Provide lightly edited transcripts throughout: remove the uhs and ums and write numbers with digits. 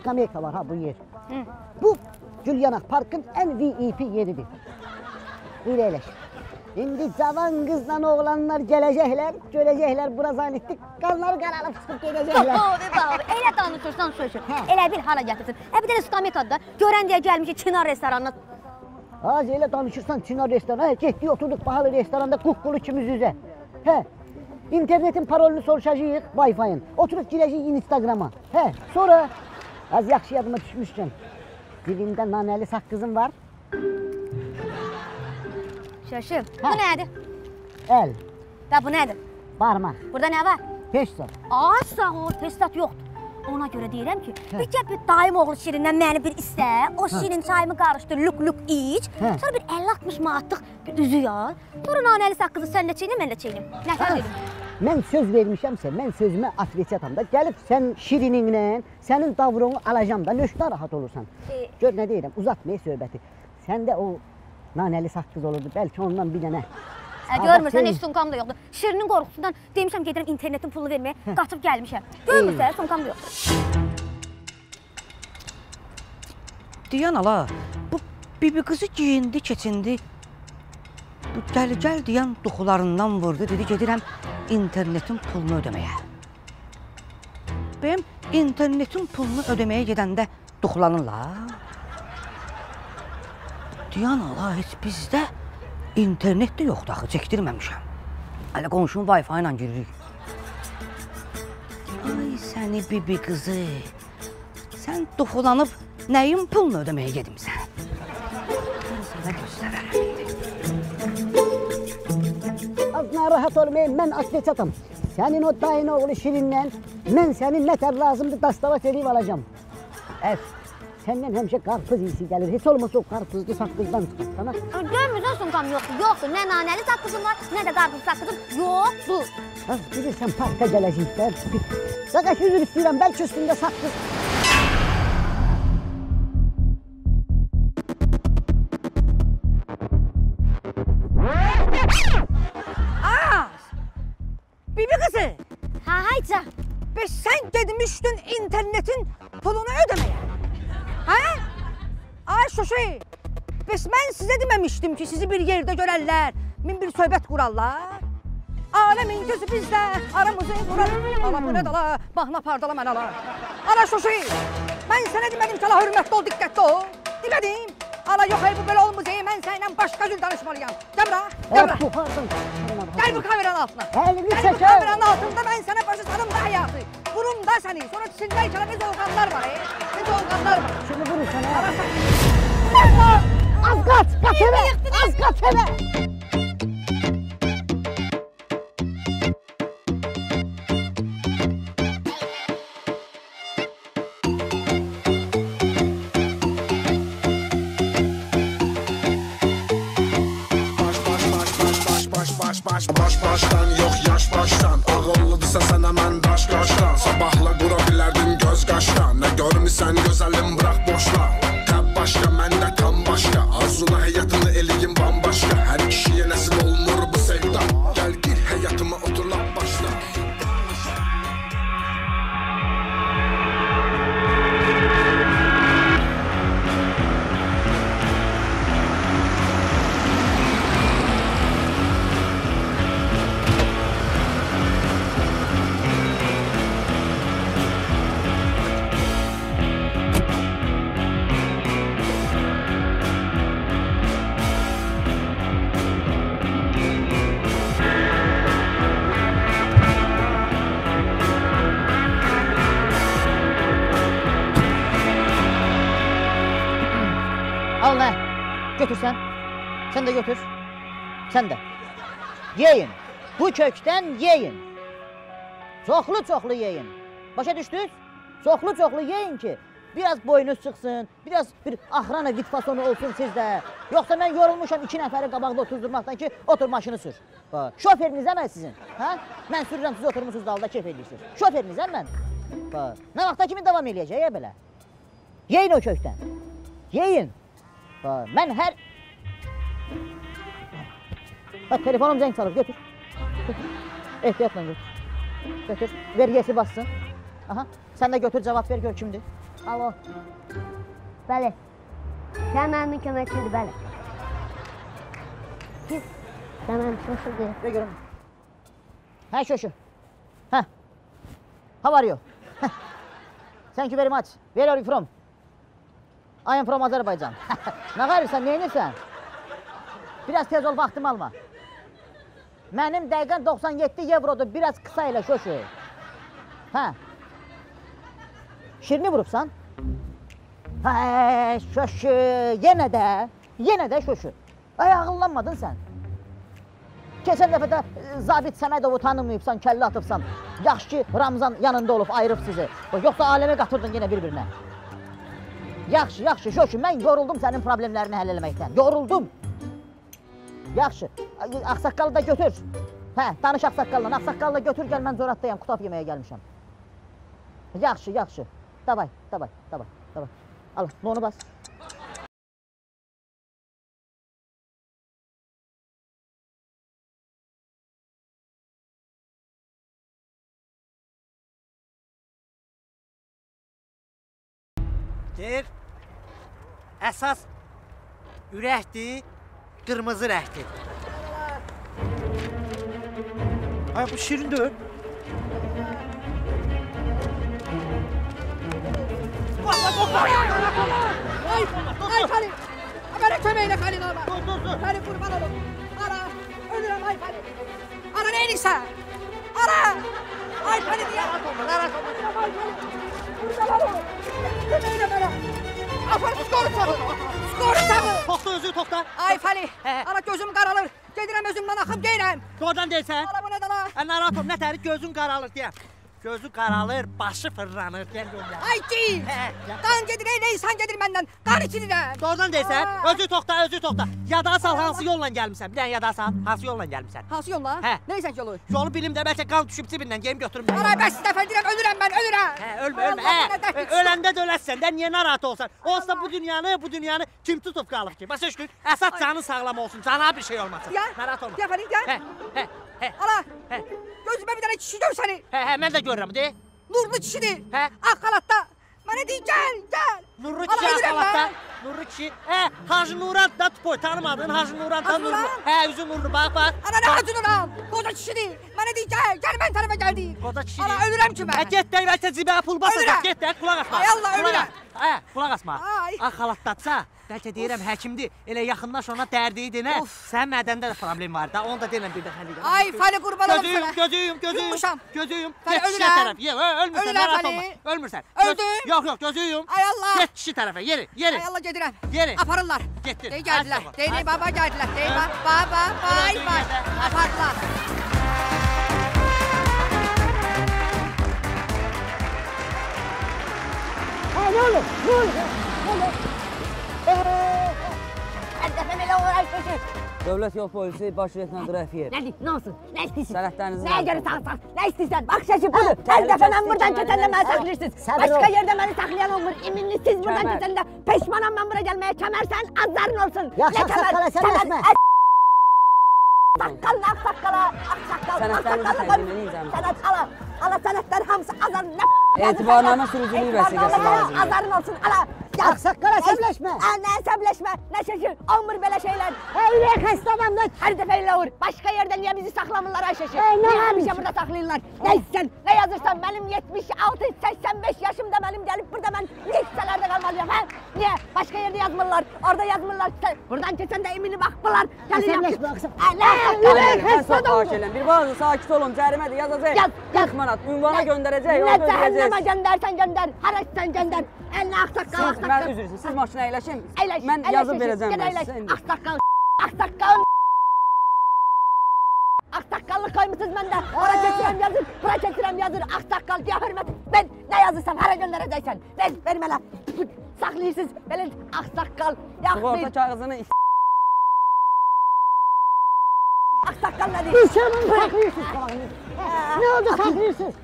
skameyka var ha bu yer. Bu Gülyanak Park'ın en VIP yeridir. Buyur eyleş. Şimdi cavan kızla oğlanlar gelecekler, görecekler bura zannettik, kanları karalıp çıkıp gelecekler. Abi, elə danışırsan sözü, elə bir hala gətirsin. Bir dənə skameykadır, görən deyə gəlmişik Çınar restoranına. Az elə danışırsan Çınar restoranına, getdik oturduk pahalı restoranda kukkulu ikimiz üzə. İnternetin parolunu soruşacağıq, Wi-Fi'nin. Oturup gireceğiz Instagram'a. Sonra az yaxşı yadıma düşmüşkən. Dilində nanəli saqqızım var. Şaşım, bu nədir? El. Və bu nədir? Parmaq. Burada nə var? Peşsat. Sağ ol, pestat yoxdur. Ona görə deyirəm ki, bir gəl bir dayım oğlu şirindən məni bir istə, o şirin çayımı qarışdır, luk iç, sonra bir 50-60 manatlıq bir üzük al, sonra nanəli saqqızı sən də çeynim, mən də çeynim. Nə fərq edir? Mən söz vermişəmsə, mən sözümə atveçatam da, gəlib sən şirininlə, sənin davronu alacam da, nöşdən rahat olursan. Gör nə deyirəm, uzatmayı söhbəti. Səndə o nanəli saqqız olurdu, bəlkə ondan bir dənə. Görmürsən, heç sunkam da yoxdur. Şirinin qorxusundan demişəm gedirəm internetin pulunu verməyə, qaçıb gəlmişəm. Görmürsən, sunkam da yoxdur. Deyən ala, bu bibi qızı giyindi, keçindi. Bu gəl deyən duxularından vurdu, dedi gedirəm internetin pulunu ödəməyə. Bəyəm internetin pulunu ödəməyə gedəndə duxulanırlar. Deyən ala, heç bizdə internet də yoxdur axı, çəkdirməmişəm. Hələ qonşunun Wi-Fi ilə giririk. Ay səni bibi qızı, sən duxulanıb nəyin pulunu ödəməyə gedimsən? Sənə göstərərəm. Az narahat olmayın, mən atveçatam. Sənin o dayın oğlu şirindən, mən sənin nətər lazımdır dastavat edib alacam. Səndən həmişə qarpız iyisi gəlir, heç olmasa o qarpızlı saqqızdan çıxar sana. Görmürsən sunkam yoxdur, yoxdur. Nə nanəli saqqızım var, nə də qarpız saqqızım yoxdur. Bilirsən parka gələcəklər. Saqaş üzür istəyirəm, bəlkə üstündə saqqız. Bibi qızı! Hayca! Bəs sən gedmişdin internetin pulunu ödəməyə. Ay şuşi! Bəs mən sizə deməmişdim ki, sizi bir yerdə görərlər, min bir söhbət qurarlar. Aləmin gözü bizdə, aramızı qurarlar. Ala bu nə dala, bahna pardala mən ala. Ala şuşi! Mən sənə demədim ki, ala hürmətli ol, diqqətli ol. Demədim. Ala yox, bu belə olmayacaq, mən səninlə başqa cür danışmalıyam. Gəl bura, gəl bura. Gəl bu kameranın altına. Gəl bu kameranın altında mən sənə başa salım da həyatı. Vurum da səni, sonra çiçindəyken ne doğanlar var, ne doğanlar var. Şimdi vurun sana. Az kaç eve, az kaç eve. Baştan yok yaş baştan Ağıllıdırsa sen hemen daş kaştan Sabahla qurabilirdin göz qaşdan Ne görmüsən gözəlim bırak boşla Təb başqa məndə tam başqa Arzuna həyatını eləyim bambaşqa Hər kişiyə nəsil olmur bu sevda Gəl gir həyatıma oturlaq başla Al ne? Götür sen. Sen de götür. Sen de. Yiyin. Bu kökten yiyin. Çoxlu yiyin. Başa düşdünüz? Çoxlu yiyin ki biraz boyunuz çıxsın, biraz bir axrana vitfasonu olsun sizdə. Yoxsa mən yorulmuşam 2 nəfəri qabaqda otuzdurmaqdan ki, otur maşını sür. Şoferiniz mən sizin. Mən sürürəm, siz oturmuşsunuz dalda keyf edirsiniz. Şoferiniz mən. Nə vaxta kimi davam eləyəcək belə? Yiyin o kökdən. Yiyin. Mən hər... Bak telefonum zəng çalır, götür. Ehtiyatla götür. Götür, vergiyesi bassın. Aha, sen de götür cevap ver, gör kimdir. Alo. Bəli. Sən mənim köməkçidir, bəli. Siz sən mənim şoşudur. De görüm. Hə, şoşu. Hə. How are you? Thank you very much. Where are you from? I am from Azərbaycan. Nə qayırsan, nə edirsən? Biraz tez ol, vaxtımı alma. Mənim dəqiqən 97 evrodur, biraz qısa elə şoşu. Hə. Şirini vurubsan? Hə, şoşu, yenə də şoşu. Ay, ağıllanmadın sən. Keçən dəfə də Zabit Səmədovu tanımayıbsan, kəllə atıbsan. Yaxşı ki, Ramazan yanında olub, ayırıb sizi. Yoxsa aləmə qatırdın yenə bir-birinə. Yaxşı, şoşu, mən yoruldum sənin problemlərini həll eləməkdən. Yoruldum. Yaxşı, ağsaqqalı da götür. Hə, danış ağsaqqalla, ağsaqqalı da götür, gəl, mən Zoratdayam, Qutap yeməyə gəlmişəm. Yaxşı. Davay. Al, onu bas. Deyir, əsas ürəkdir, qırmızı rəhdir. Ay, bu şirin deyil. Ay Fəli! Mənə köməklə Fəli norma. Fəli qurban olun. Ara, ölürəm ay Fəli. Ara, nə edirsən? Ara! Ay Fəli deyə. Ara, qurban olun. Köməklə mənə. Afar, skoru çabı. Toxta. Ay Fəli, ara gözüm qaralır. Gedirəm özümdən axıb geyrəm. Doğrudan deyirsən? Ara, bu nə dala? Narahat ol, nə tərik gözün qaralır deyəm. Gözü qaralır, başı fırlanır, deyəm göndər. Ay ki! Qan gedir, ey insan gedir məndən. Qan içirirəm. Doğrudan deyirsən? Özü toxta. Yada sal, hansı yolla gəlmişsən? Bir dənə yada sal, hansı yolla gəlmişsən? Hansı yolla? Hə. Neysən yolu? Yolu bilim də bəlkə qan düşüb cibindən, geyim götürüm. Ara, bəs dəfə deyirəm, ölürəm mən, ölürəm. Ölmə. Öləndə də öləsən də, niyə narahat olsan? Olsa bu dünyanı kim tutub qalıb ki? Başa düşdün? Əsas canın sağlam olsun, cana bir şey olmasın. Narahat olma. Ya Fəli, ya. Ala, gözümə bir dənə kişi gör səni. Mən də görürəm, de. Nurlu kişidir. Hə. Ağ xalatda. Mənə deyir, gəl. Nurlu kişi ağ xalatda. Nurlu kişi. Hacı Nurad da tupoy, tanımadın. Hacı Nurad da Nurlu. Üzü Nurlu, bax. Ana, nə Hacı Nurad? Qoca kişidir. Mənə deyir, gəl mən tərəfə gəl deyir. Qoca kişidir. Ana, ölürəm ki mən. Get də, bəlkə cibə pul basacaq. Get də, qulaq asma. Ay Allah, ölürəm. Qulaq asma. Ağ xalatdadsa, bəlkə deyirəm həkimdir. Elə yaxınlaş ona dərdiyi denə. Sənin mədəndə də problem var da. Onu da denəm bir də xəli. Ay Fəli, qurban olum sənə. Gözüyüm. Yummuşam. Get kişi tərəf. Ölmürsən, narahat olma. Ölmürsən. Öldüm. Yox, gözüyüm. Ay Allah. Get kişi tərəfə, yeri. Ay Allah, gedirəm. Yeri. Aparırlar. Getdin. Dey gəldilər. Deyini baba gəldilər. Dey baba, vay. Apardılar. Ne olur? Hər dəfə belə olaraq köşür. Dövlət yol polisi baş leytenant Rəfiyev. Nədir, nə olsun? Nə istəyirsən? Sənədlərinizi Nəyə görə sağsan? Nə istəyirsən? Bax şəşi budur. Hər dəfə mən buradan keçəndə məni saxlayırsınız. Başqa yerdə məni saxlayan olmur. İminli siz buradan keçəndə peşmanam mən bura gəlməyə. Kəmərsən, azların olsun. Yaxşı, ağsaqqala səmləşmə. Sənədlərinizi təqdim edin zəhmət. Sənət ala sənədlər hamısı azarın. Etibarnamə sürücülüyü vəsiqəsi lazımdır. Azarın olsun, ala. Ağsaqqala səmləşmə. Nə səbləşmə, nə şəşir, olmur belə şeylər. Ürək xəstə adamlar. Hər dəfə elə olur. Başqa yerdə niyə bizi saxlamırlar ay şəşir? Nə Niyə həmişə burada saxlayırlar? Nə istəyirsən, nə yazırsan? Mənim 76-85 yaşımda mənim gəlib burada mən niyə hissələrdə qalmalıyam, hə? Niyə? Başqa yerdə yazmırlar, orada yazmırlar. Buradan keçəndə emini baxmırlar. Səmləşmə, ağsaqqala. Ürək xəstə Xahiş bir bazı sakit olun, cərimədir, yazacaq. 40 manat, ünvana göndərəcək, Nə orada cəhənnəmə ödəyəcək. göndərsən göndər, hara istsən göndər. Əlinə ağsaqqal, Mən üzr istəyirəm, siz maşına əyləşin. Əyləş, Mən yazıb verəcəm mən əyləş. sizə indi. Ağsaqqallı qoymusunuz məndə. Ora keçirəm yazır, ağsaqqal deyə hörmət. Ben nə yazırsam, hara göndərəcəksən. Ver mənə. Saxlayırsınız, belə ağsaqqal. Sığorta kağızını Ağsaqqal nədir? İnsanın saxlayırsınız. Ne oldu saxlayırsınız?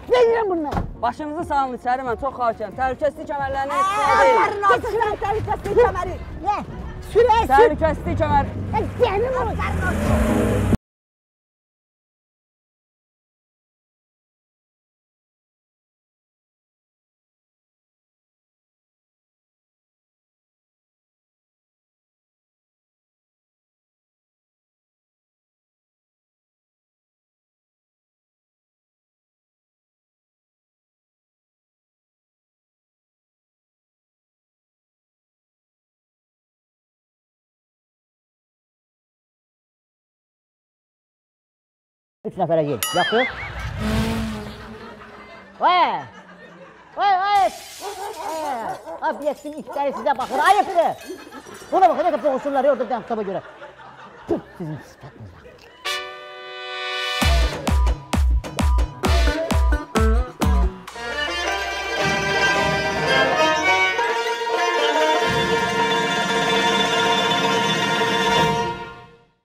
Verirəm bunu. başınızı sağın içəri, mən çox xahiş edirəm. Təhlükəsizlik kəmərlərini istifadə edin. Allah'ın olsun, təhlükəsizlik kəməri. Ne? Sürəyə sür. Təhlükəsizlik kəmər. Zəhnim olsun. 3 nəfərə yey. Yaxşı? Vay! Vay, vay! Obyektin itləri sizə baxır, ayıpdır! Buna baxın, nə boğuşurlar orada dəm kitaba görə. Tüh, sizin sifətiniz.